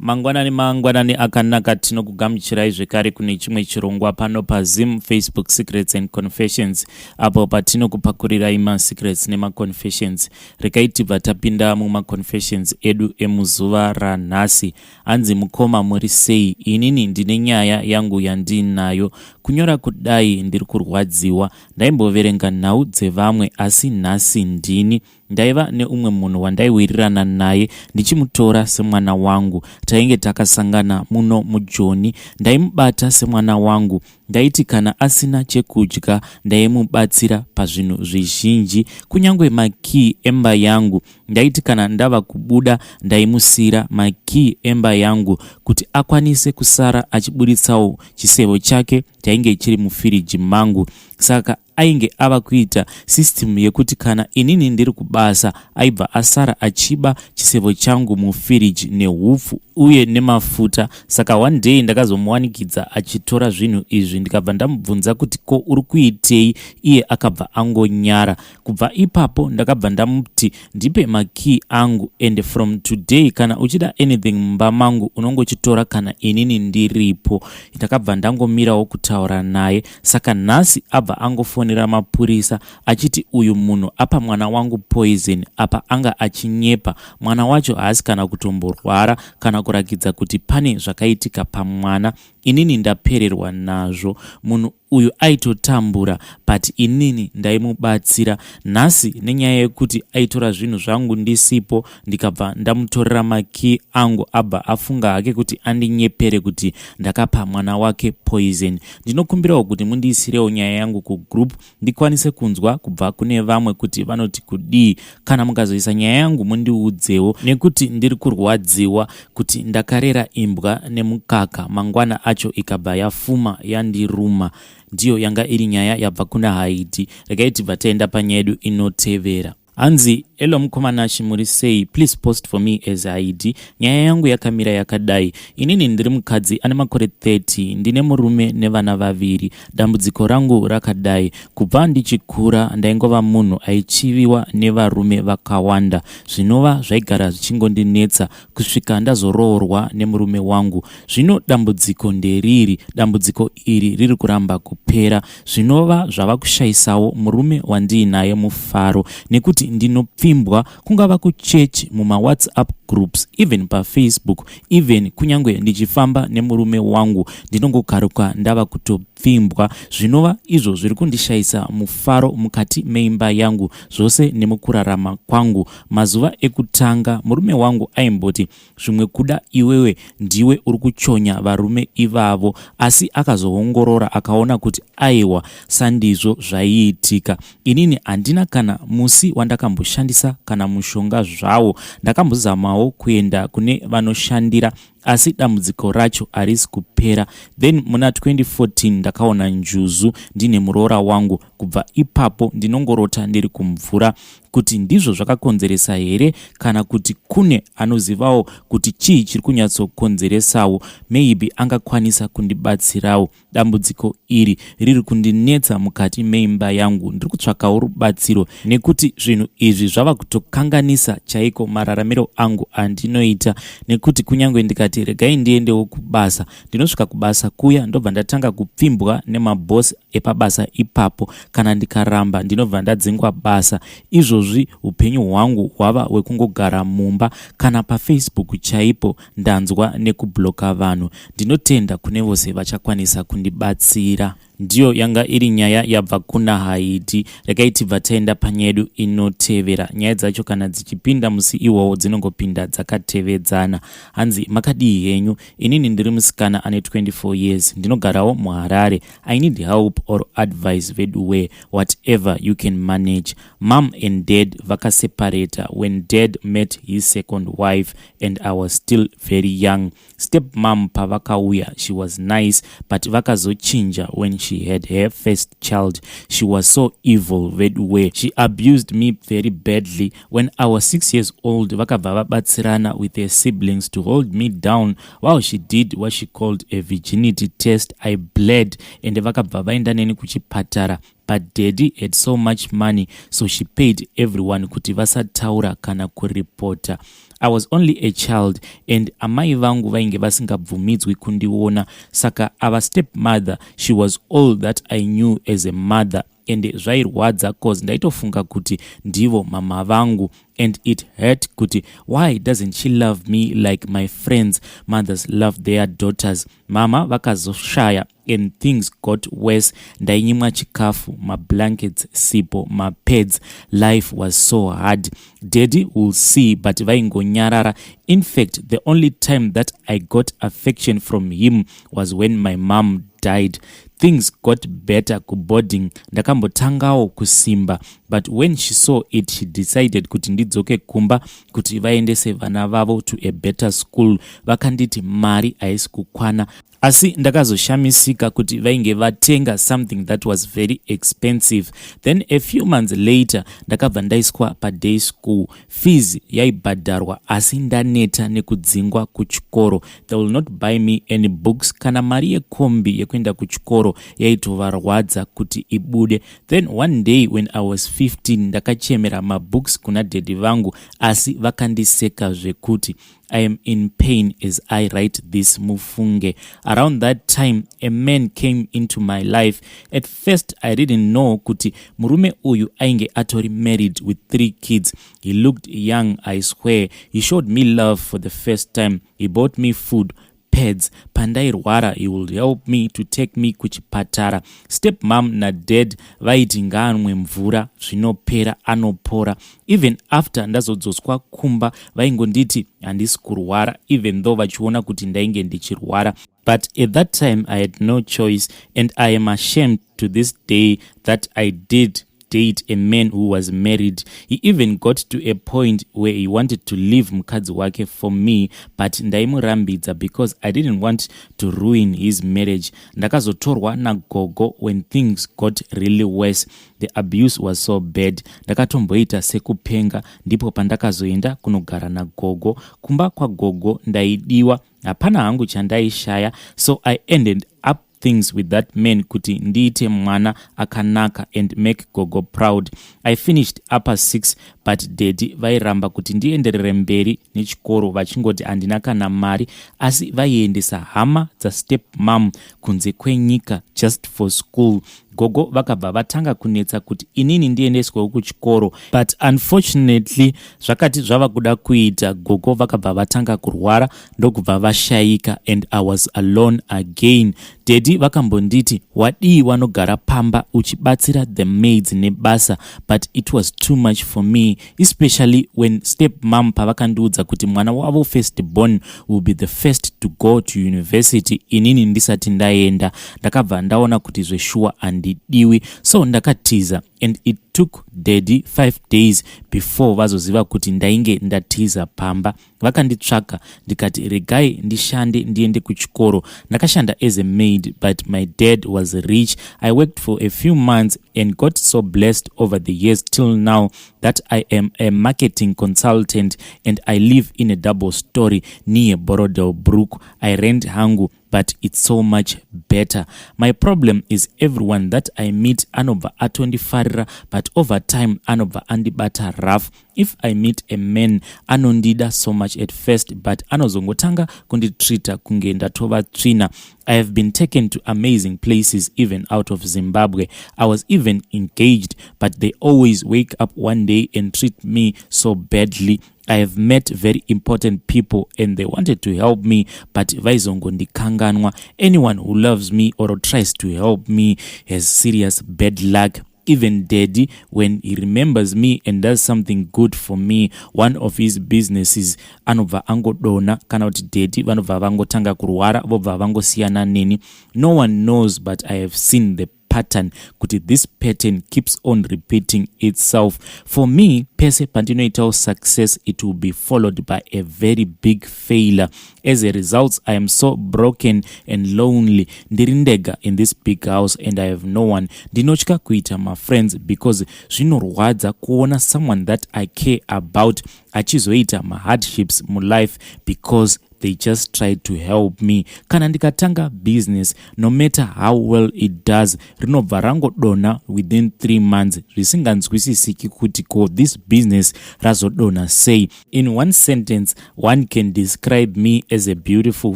Mangwanani akanaka tinokugamuchirai zvekare kune chimwe chirongwa pano paZim Facebook Secrets and Confessions, apo patinokupakurirai ma-secrets nema-confessions. Regai tibva tapinda muma-confessions edu emuzuva ranhasi. Hanzi Mukoma muri sei? Inini ndine nyaya yangu yandinayo. Kunyora kudai ndiri kurwadziwa. Ndaimboverenga nhau dzevamwe asi nhasi ndini. Ndaiva neumwe munhu wandaiwirirana naye ndichimutora semwana wangu. Tainge takasangana muno mujoni. Ndaimubata semwana wangu. Ndaiti kana asina chekudya ndaimubatsira pazvinhu zvizhinji, kunyangwe makii emba yangu. Ndaiti kana ndava kubuda ndaimusira makii emba yangu kuti akwanise kusara achiburitsawo chisebo chake chainge chiri mufiriji mangu. Saka ainge ava kuita system yekuti kana inini ndiri kubasa aibva asara achiba chisebo changu mufiriji nehupfu uye nemafuta. Saka one day ndakazomuwanikidza achitora zvinhu izvi, ndikabva ndamubvunza kuti ko uri kuitei, iye akabva angonyara. Kubva ipapo ndakabva ndamuti ndipe makii angu, and from today kana uchida anything mumba mangu unongochitora kana inini ndiripo. Ndakabva ndangomirawo kutaura naye. Saka nhasi abva angofonera mapurisa achiti uyu munhu apa mwana wangu poison, apa anga achinyepa. Mwana wacho haasi kana kutomborwara kana kurakidza kuti pane zvakaitika pamwana. Inini ndapererwa nazvo. Munhu uyu aitotambura, but inini ndaimubatsira. Nhasi nenyaya yekuti aitora zvinhu zvangu ndisipo, ndikabva ndamutorera makii angu, abva afunga hake kuti andinyepere kuti ndakapa mwana wake poison. Ndinokumbirawo kuti mundiisirewo nyaya yangu kugroup ndikwanise kunzwa kubva kune vamwe kuti vanoti kudii. Kana mukazoisa nyaya yangu mundiudzewo, nekuti ndiri kurwadziwa kuti ndakarera imbwa nemukaka, mangwana acho ikabva yafuma yandiruma. Ndiyo yanga iri nyaya yabva kuna Haiti. Regai tibva taenda panyaya yedu inotevera. Hanzi elo mukomanashi muri sei, please post for me as ID. Nyaya yangu yakamira yakadai. Inini ndiri mukadzi ane makore 30, ndine murume nevana vaviri. Dambudziko rangu rakadai. Kubva ndichikura ndaingova munhu aichiviwa nevarume vakawanda. Zvinova zvaigara zvichingondinetsa kusvika ndazoroorwa nemurume wangu. Zvino dambudziko nderiri. Dambudziko iri riri kuramba kupera. Zvinova zvava kushayisawo murume wandinaye mufaro, nekuti ndinopfimbwa kungava kuchechi, muma WhatsApp groups, even pa Facebook, even kunyangwe ndichifamba nemurume wangu ndinongokaruka ndava kutopfimbwa. Zvinova izvo zviri kundishayisa mufaro mukati meimba yangu, zvose nemukurarama kwangu. Mazuva ekutanga murume wangu aimboti zvimwe kuda iwewe ndiwe uri kuchonya varume ivavo, asi akazoongorora akaona kuti aiwa sandizvo zvaiitika. Inini handina kana musi wandakamboshandisa kana mushonga zvawo. Ndakambozamawo kuenda kune vanoshandira, asi dambudziko racho harisi kupera. Then muna 2014 ndakaona njuzu ndine muroora wangu. Kubva ipapo ndinongorota ndiri kumvura kuti ndizvo zvakakonzeresa here kana kuti kune anozivawo kuti chii chiri kunyatsokonzeresawo. Maybe angakwanisa kundibatsirawo. Dambudziko iri riri kundinetsa mukati meimba yangu. Ndiri kutsvakawo rubatsiro nekuti zvinhu izvi zvava kutokanganisa chaiko mararamiro angu andinoita. Nekuti kunyangwe ndikati regai ndiendewo kubasa, ndinosvika kubasa kuya ndobva ndatanga kupfimbwa nemabhosi epabasa ipapo. Kana ndikaramba ndinobva ndadzingwa basa. Izvozvi upenyu hwangu hwava hwekungogara mumba kana paFacebook chaipo ndanzwa nekubloka vanhu. Ndinotenda kune vose vachakwanisa kundibatsira. Ndiyo yanga iri nyaya yabva kuna Haiti. Regai tibva taenda panyaya yedu inotevera. Nyaya dzacho kana dzichipinda musi iwowo dzinongopinda dzakatevedzana. Hanzi makadii henyu? Inini ndiri musikana ane 24 years. Ndinogarawo muHarare. I need help or advice veduwe, whatever you can manage. Mom and dad vakaseparata when dad met his second wife and I was still very young. Stepmom pavakauya, she was nice, but vakazochinja when she had her first child. She was so evil veduwe. She abused me very badly. When I was 6 years old, vakabva vabatsirana with her siblings to hold me down while she did what she called a virginity test. I bled and vakabva vaenda neni kuchipatara. but daddy had so much money, so she paid everyone kuti vasataura kana kuripota. I was only a child and amai vangu vainge vasingabvumidzwi kundiona, saka our stepmother, she was all that I knew as a mother, and zvairwadza cause ndaitofunga kuti ndivo mama vangu, and it hurt kuti why doesn't she love me like my friends mothers love their daughters. Mama vakazoshaya and things got worse. Ndainyimwa chikafu, my blankets sipo, my pads. Life was so hard. Daddy will see, but vaingonyarara. In fact, the only time that I got affection from him was when my mom died. Things got better ku boarding, ndakambotangawo kusimba, but when she saw it, she decided kuti ndidzoke kumba kuti vaendese vana vavo to a better school. Vakanditi mari haisi kukwana, asi ndakazoshamisika kuti vainge vatenga something that was very expensive. Then a few months later ndakabva ndaiswa paday school. Fees yaibhadharwa asi ndaneta nekudzingwa kuchikoro. They will not buy me any books, kana mari yekombi yekuenda kuchikoro yaitovarwadza kuti ibude. Then one day when I was 15 ndakachemera mabooks kuna daddy vangu, asi vakandiseka zvekuti I am in pain as I write this mufunge. Around that time, a man came into my life. At first, I didn't know kuti murume uyu ainge atori married with 3 kids. He looked young, I swear. He showed me love for the first time. He bought me food, pads. Pandairwara, he will help me to take me kuchipatara. Stepmom na dad vaiti ngaanwe mvura zvinopera anopora. Even after ndazodzoswa kumba vaingonditi handisi kurwara, even though vachiona kuti ndainge ndichirwara. But at that time I had no choice, and I am ashamed to this day that I did date a man who was married. He even got to a point where he wanted to leave mukadzi wake for me, but ndaimurambidza because I didn't want to ruin his marriage. Ndakazotorwa nagogo when things got really worse. The abuse was so bad. Ndakatomboita sekupenga, ndipo pandakazoenda kunogara nagogo. Kumba kwa gogo ndaidiwa, hapana hangu chandaishaya, so I ended up things with that man kuti ndiite mwana akanaka and make gogo proud. I finished upper 6, but daddy vairamba kuti ndienderere mberi nechikoro vachingoti handina kana mari, asi vaiendesa hama dzastepmom kunze kwenyika just for school. Gogo vakabva vatanga kunetsa kuti inini ndiendeswewo kuchikoro, but unfortunately zvakati zvava kuda kuita, gogo vakabva vatanga kurwara ndokubva vashayika, and I was alone again. Daddy vakambonditi wadii wanogara pamba uchibatsira the maids nebasa, but it was too much for me, especially when stepmom pavakandiudza kuti mwana wavo firstborn will be the first to go to university. Inini ndisati ndaenda, ndakabva ndaona kuti zveshua handidiwi, so ndakatiza, and it took daddy 5 days before vazoziva kuti ndainge ndatiza pamba. Vakanditsvaka, ndikati regai ndishande ndiende kuchikoro. Ndakashanda as a maid, but my dad was rich. I worked for a few months and got so blessed over the years till now that I am a marketing consultant, and I live in a double story near Borodelsbrook. I rent hangu, but it's so much better. My problem is everyone that I meet anobva atondifarira, but over time anobva andibata rough. If I meet a man anondida so much at first, but anozongotanga kunditreata kunge ndatova tsvina. I have been taken to amazing places even out of Zimbabwe. I was even engaged, but they always wake up one day and treat me so badly. I have met very important people and they wanted to help me, but vaizongondikanganwa. Anyone who loves me or tries to help me has serious bad luck. Even daddy, when he remembers me and does something good for me, one of his businesses anobva angodona, kana kuti daddy vanobva vangotanga kurwara vobva vangosiyana neni. No one knows, but I have seen the pattern kuti this pattern keeps on repeating itself. For me, pese pandinoitawo success, it will be followed by a very big failure. As a result, I am so broken and lonely. Ndirindega in this big house and I have no one. Ndinotya kuita my friends because zvinorwadza kuona someone that I care about achizoita my hardships mu life because they just try to help me. Kana ndikatanga business, no matter how well it does, rinobva rangodona within 3 months, risinganzwisisiki kuti ko this business razodona sei. In one sentence, one can describe me as a beautiful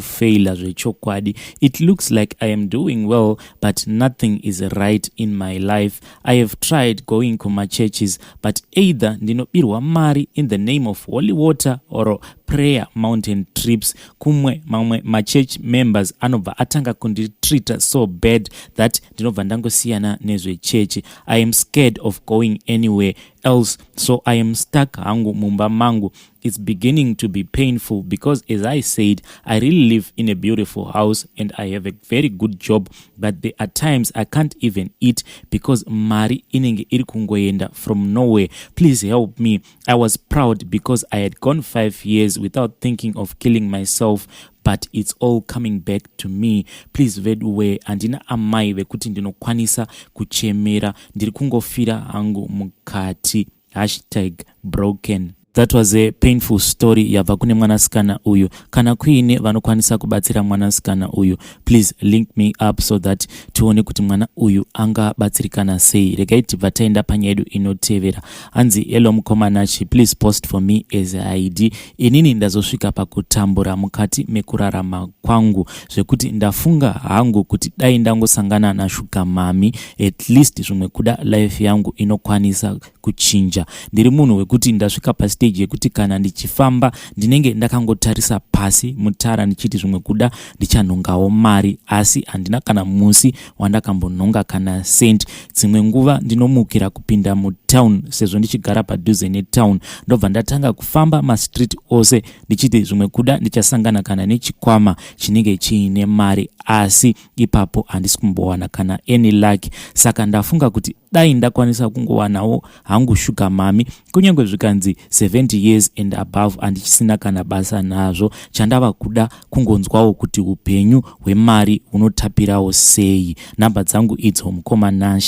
failure zvechokwadi. It looks like I am doing well, but nothing is right in my life. I have tried going kuma churches, but either ndinobirwa mari in the name of holy water or prayer mountain trips. Kumwe mamwe church members anobva atanga kunditreata so bad that ndinobva ndangosiyana nezve church. I am scared of going anywhere else, so I am stuck hangu mumba mangu. It's beginning to be painful because, as I said, I really live in a beautiful house and I have a very good job, but there are times I can't even eat because mari inenge iri kungoenda from nowhere. Please help me. I was proud because I had gone 5 years without thinking of killing myself, but it's all coming back to me. Please veduwe andina amai vekuti ndinokwanisa kuchemera, ndiri kungofira hangu mukati. #broken. That was a painful story yabva kune mwanasikana uyu. Kana kuine vanokwanisa kubatsira mwanasikana uyu, please link me up so that tuone kuti mwana uyu angabatsirikana sei. Regai tibva taenda panyaya yedu inotevera. Anzi hello Mukoma, please post for me as ID. Inini ndazosvika pakutambura mukati mekurarama kwangu zvekuti ndafunga hangu kuti dai ndangosangana nashuga mami, at least zvimwe kuda life yangu inokwanisa kuchinja. Ndiri munhu wekuti ndasvika pastage yekuti kana ndichifamba ndinenge ndakangotarisa pasi mutara ndichiti zvimwe kuda ndichanhongawo mari, asi handina kana musi wandakambonhonga kana sent. Dzimwe nguva ndinomukira kupinda mutown sezvo ndichigara padhuze netown, ndobva ndatanga kufamba mastreet ose ndichiti zvimwe kuda ndichasangana kana nechikwama chinenge chiine mari, asi ipapo handisi kumbowana kana any luck. Saka ndafunga kuti dai ndakwanisa kungowanawo hangu shuga mami, kunyange zvikanzi 70 years and above handichisina kana basa nazvo. Chandava kuda kungonzwawo kuti upenyu hwemari hunotapirawo sei. Nhamba dzangu idzo Mukoma.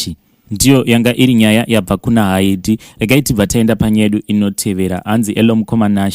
Ndiyo yanga iri nyaya yabva kuna Haiti. Regai tibva taenda panyaya yedu inotevera. Anzi hello Mukoma.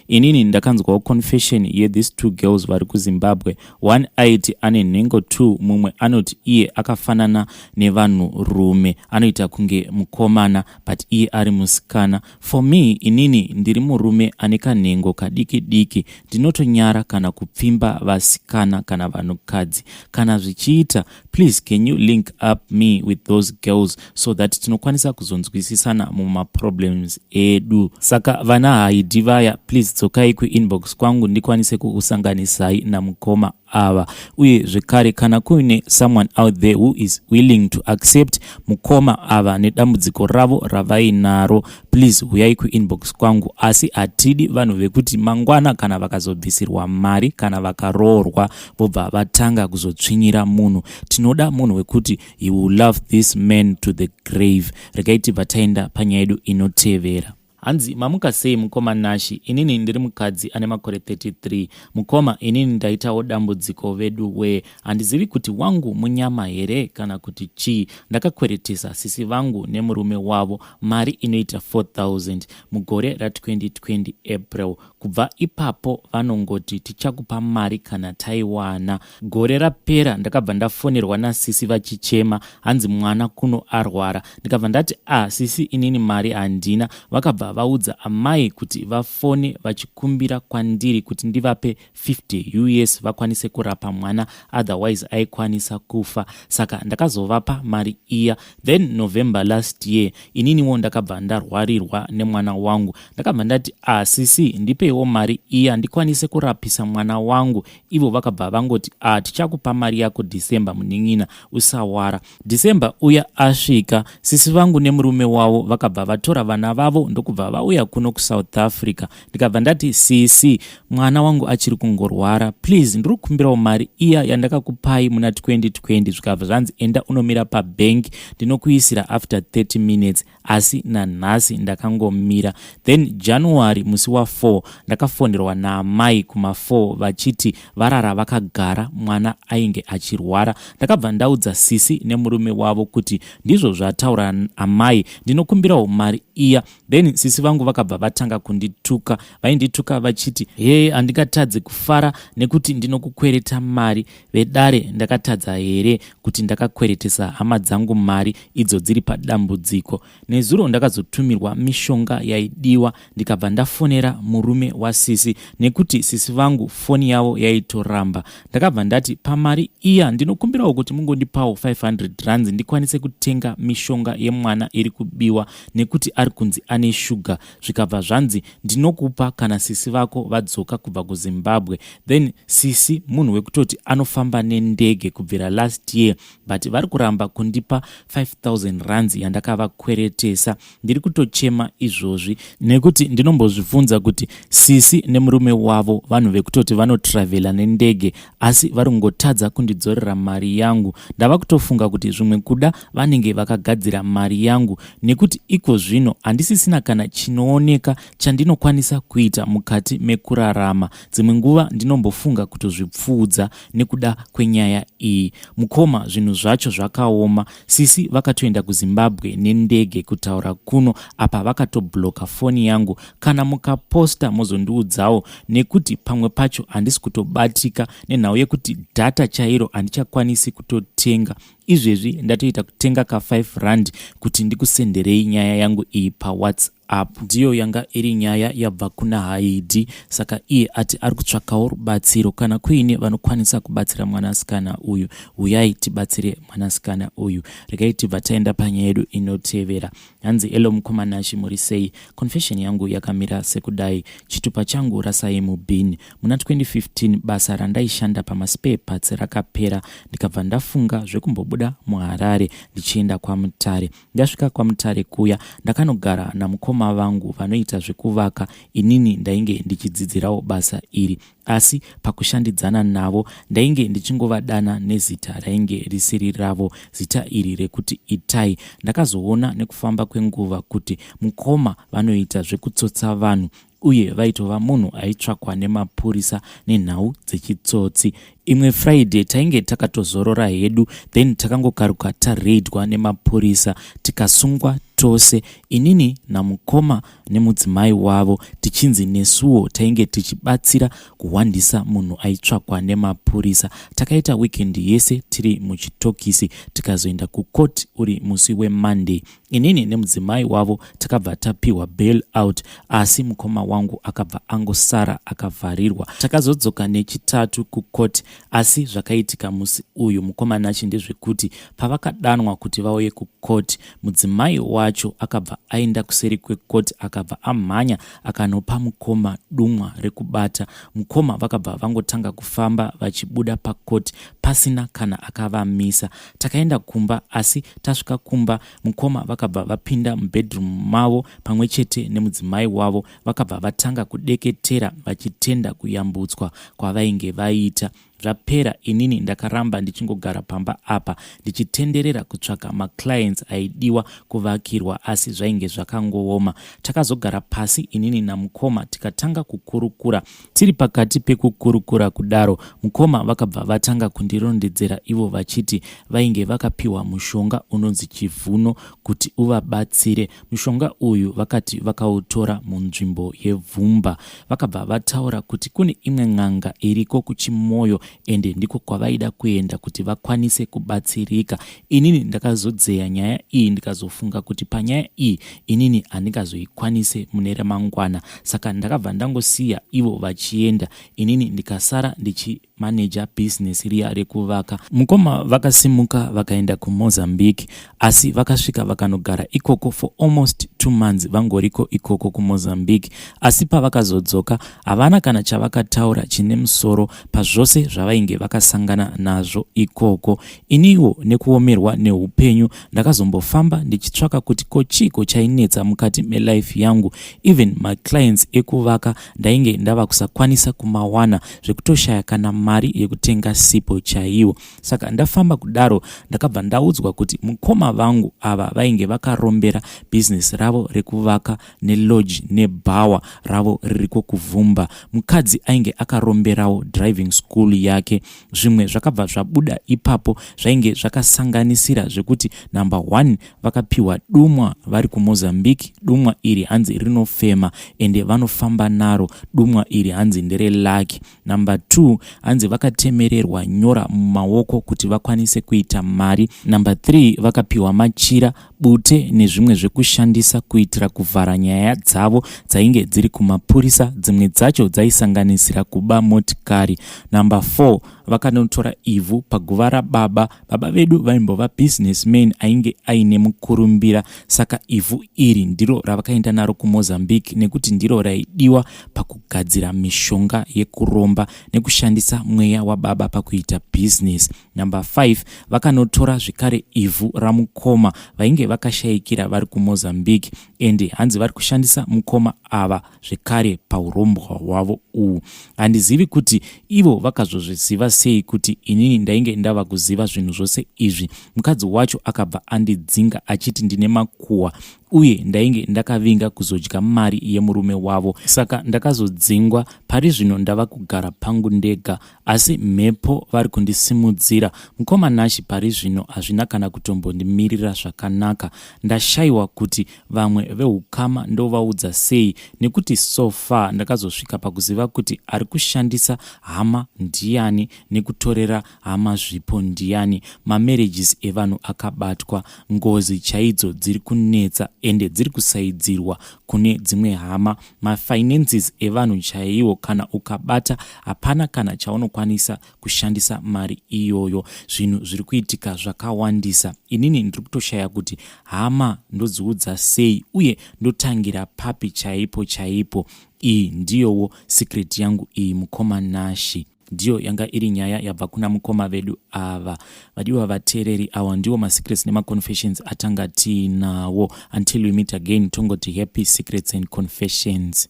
Inini ndakanzwawo confession these 2 girls vari kuZimbabwe. One aiti ane nhengo 2, mumwe anoti iye akafanana nevanhu rume, anoita kunge mukomana but iye ari musikana. For me, inini ndiri murume ane kanhengo kadiki diki, ndinotonyara kana kupfimba vasikana kana vanhukadzi. Kana zvichiita, please can you link up me with those girls so that tinokwanisa kuzonzwisisana mumaproblems edu. Saka vana haidi vaya, please dzokai kuinbox kwangu ndikwanise kukusanganisai naMukoma ava. Uye zvekare kana kuine someone out there who is willing to accept Mukoma ava nedambudziko ravo ravainaro, please huyai kuinbox kwangu. Asi hatidi vanhu vekuti mangwana kana vakazobvisirwa mari kana vakaroorwa vobva vatanga kuzotsvinyira munhu. Tinoda munhu wekuti he will love this man to the grave. Regai tibva taenda panyaya yedu inotevera. Hanzi mamuka sei Mukoma? Inini ndiri mukadzi ane makore 33. Mukoma, inini ndaitawo dambudziko vedu we, handizivi kuti wangu munyama here kana kuti chii. Ndakakweretesa sisi vangu nemurume wavo mari inoita 4,000 mugore ra2020 April. Kubva ipapo vanongoti tichakupa mari kana taiwana. Gore rapera ndakabva ndafonerwa nasisi vachichema, hanzi mwana Kuno arwara. Ndikabva ndati sisi inini mari handina. Vakabva vaudza amai kuti vafone vachikumbira kwandiri kuti ndivape 50 US vakwanise kurapa mwana, otherwise aikwanisa kufa. Saka ndakazovapa mari iya. Then November last year ininiwo ndakabva ndarwarirwa nemwana wangu. Ndakabva ndati sisi ndipeiwo mari iya ndikwanise kurapisa mwana wangu. Ivo vakabva vangoti tichakupa mari yako December munin'ina, usawara. December uya asvika, sisi vangu nemurume wavo vakabva vatora vana vavo ndokubva vauya kuno kuSouth Africa. Ndikabva ndati sisi, mwana wangu achiri kungorwara, please ndiri kukumbirawo mari iya yandakakupai muna 2020. Zvikabva zvanzi enda unomira pabank, ndinokuisira after 30 minutes. Asi nanhasi ndakangomira. Then January musi wa4 ndakafonerwa naamai kuma4 vachiti varara vakagara mwana ainge achirwara. Ndakabva ndaudza sisi nemurume wavo kuti ndizvo zvataura amai, ndinokumbirawo mari iya. Then sisi sisi vangu vakabva vatanga kundituka. Vaindituka vachiti, hei, handingatadze kufara nekuti ndinokukwereta mari. Vedare, ndakatadza here kuti ndakakweretesa hama dzangu mari idzo dziri padambudziko? Nezuro ndakazotumirwa mishonga yaidiwa, ndikabva ndafonera murume wasisi nekuti sisi vangu foni yavo yaitoramba. Ndakabva ndati, pamari iya ndinokumbirawo kuti mungondipawo 500 rands ndikwanise kutenga mishonga yemwana iri kubiwa nekuti ari kunzi ane shuga. Zvikabva zvanzi ndinokupa kana sisi vako vadzoka kubva kuZimbabwe. Then sisi munhu wekutoti anofamba nendege kubvira last year, but vari kuramba kundipa 5000 rands yandakavakweretesa. Ndiri kutochema izvozvi nekuti ndinombozvibvunza kuti sisi nemurume wavo vanhu vekutoti vanotravela nendege asi vari kungotadza kundidzorera mari yangu. Ndava kutofunga kuti zvimwe kuda vanenge vakagadzira mari yangu nekuti iko zvino handisisina kana chinooneka chandinokwanisa kuita mukati mekurarama. Dzimwe nguva ndinombofunga kutozvipfuudza nekuda kwenyaya iyi. Mukoma, zvinhu zvacho zvakaoma. Sisi vakatoenda kuZimbabwe nendege kutaura kuno, apa vakatobloka foni yangu. Kana mukaposta mozondiudzawo nekuti pamwe pacho handisi kutobatika nenhau yekuti data chairo handichakwanisi kutotenga. Izvezvi ndatoita kutenga ka5 rand kuti ndikusenderei nyaya yangu iyi paWhatsApp. Ndiyo yanga iri nyaya yabva kuna Haidhi. Saka iye ati ari kutsvakawo rubatsiro. Kana kuine vanokwanisa kubatsira mwanasikana uyu, uyai tibatsire mwanasikana uyu. Regai tibva taenda panyaya yedu inotevera. Hanzi, elo mukomanashi muri sei? Confession yangu yakamira sekudai. Chitupa changu rasai mubhini. Muna 2015 basa randaishanda pamaspare parts rakapera. Ndikabva ndafunga zvekumbobuda muHarare ndichienda kwaMutare. Ndasvika kwaMutare kuya ndakanogara namukoma vangu vanoita zvekuvaka. Inini ndainge ndichidzidzirawo basa iri, asi pakushandidzana navo ndainge ndichingovadana nezita rainge risiri ravo, zita iri rekuti Itai. Ndakazoona nekufamba kwenguva kuti mukoma vanoita zvekutsotsa vanhu uye vaitova munhu aitsvakwa nemapurisa nenhau dzechitsotsi. Imwe Friday tainge takatozorora hedu, then takangokaruka tareidwa nemapurisa tikasungwa tose, inini namukoma nemudzimai wavo, tichinzi nesuwo tainge tichibatsira kuhwandisa munhu aitsvakwa nemapurisa. Takaita weekend yese tiri muchitokisi, tikazoenda kukoti uri musi weMonday. Inini nemudzimai wavo takabva tapiwa bail out, asi mukoma wangu akabva angosara akavharirwa. Takazodzoka nechitatu kukoti, asi zvakaitika musi uyu mukomanachi ndezvekuti pavakadanwa kuti vauye kukoti, mudzimai wacho akabva aenda kuseri kwekoti, akabva amhanya akanopa mukoma dumwa rekubata. Mukoma vakabva vangotanga kufamba vachibuda pakoti pasina kana akavamisa. Takaenda kumba, asi tasvika kumba mukoma vakabva vapinda mubedroom mavo pamwe chete nemudzimai wavo. Vakabva vatanga kudeketera vachitenda kuyambutswa kwavainge vaita. Zvapera, inini ndakaramba ndichingogara pamba apa ndichitenderera kutsvaka maclients aidiwa kuvakirwa, asi zvainge zvakangooma. Takazogara pasi inini namukoma tikatanga kukurukura. Tiri pakati pekukurukura kudaro, mukoma vakabva vatanga kundirondedzera ivo vachiti vainge vakapiwa mushonga unonzi chivuno kuti uvabatsire. Mushonga uyu vakati vakautora munzvimbo yevhumba. Vakabva vataura kuti kune imwe n'anga iriko kuchimoyo ende ndiko kwavaida kuenda kuti vakwanise kubatsirika. Inini ndakazodzeya nyaya iyi ndikazofunga kuti panyaya iyi inini handingazoikwanise mune ramangwana. Saka ndakabva ndangosiya ivo vachienda, inini ndikasara ndichimanager business riya rekuvaka. Mukoma vakasimuka vakaenda kuMozambique, asi vakasvika vakanogara ikoko for almost 2 months vangoriko ikoko kuMozambique. Asi pavakazodzoka havana kana chavakataura chine musoro pazvose zvavainge vakasangana nazvo ikoko. Iniwo nekuomerwa neupenyu ndakazombofamba ndichitsvaka kuti kochiko chainetsa mukati melife yangu. Even my clients ekuvaka ndainge ndava kusakwanisa kumawana, zvekutoshaya kana mari yekutenga sipo chaiwo. Saka ndafamba kudaro ndakabva ndaudzwa kuti mukoma vangu ava vainge vakarombera business ravo ravo rekuvaka nelodge nebhawa ravo ririko kuvhumba. Mukadzi ainge akaromberawo driving school yake. Zvimwe zvakabva zvabuda ipapo zvainge zvakasanganisira zvekuti number 1 vakapiwa dumwa vari kuMozambique. Dumwa iri hanzi rinofema ende vanofamba naro. Dumwa iri hanzi ndere Lucky. Number 2 hanzi vakatemererwa nyora mumaoko kuti vakwanise kuita mari. Number 3 vakapiwa machira, bute nezvimwe zvekushandisa kuitira kuvhara nyaya dzavo dzainge dziri kumapurisa. Dzimwe dzacho dzaisanganisira kuba motikari. Number 4 vakanotora Ivhu paguva rababa. Baba vedu vaimbova businessman ainge aine mukurumbira, saka Ivhu iri ndiro ravakaenda naro kuMozambique nekuti ndiro raidiwa pakugadzira mishonga yekuromba nekushandisa mweya wababa pakuita business. Number 5 vakanotora zvekare Ivhu raMukoma vainge vakashayikira vari kuMozambique ende hanzi vari kushandisa Mukoma ava zvekare paurombwa hwavo uhu. Handizivi kuti ivo vakazozviziva sei kuti inini ndainge ndava kuziva zvinhu zvose izvi. Mukadzi wacho akabva andidzinga achiti ndine makuhwa uye ndainge ndakavinga kuzodya mari yemurume wavo, saka ndakazodzingwa. Pari zvino ndava kugara pangu ndega, asi mhepo vari kundisimudzira. Mukoma Nashi pari zvino hazvina kana kutombondimirira zvakanaka. Ndashayiwa kuti vamwe vehukama ndovaudza sei, nekuti so far ndakazosvika pakuziva kuti ari kushandisa hama ndiani nekutorera hama zvipo ndiani. Mamarriages evanhu akabatwa, ngozi chaidzo dziri kunetsa ende dziri kusaidzirwa kune dzimwe hama. Mafinances evanhu chaiwo kana ukabata hapana kana chaunokwanisa kushandisa mari iyoyo. Zvinhu zviri kuitika zvakawandisa. Inini ndiri kutoshaya kuti hama ndodziudza sei uye ndotangira papi chaipo. Iyi ndiyowo secret yangu iyi, Mukoma Nashi. Ndiyo yanga iri nyaya yabva kuna mukoma vedu ava. Vadiwa vateereri, awa ndiwo masecrets nemaconfessions atanga tinawo. Until we meet again, tongoti happy secrets and confessions.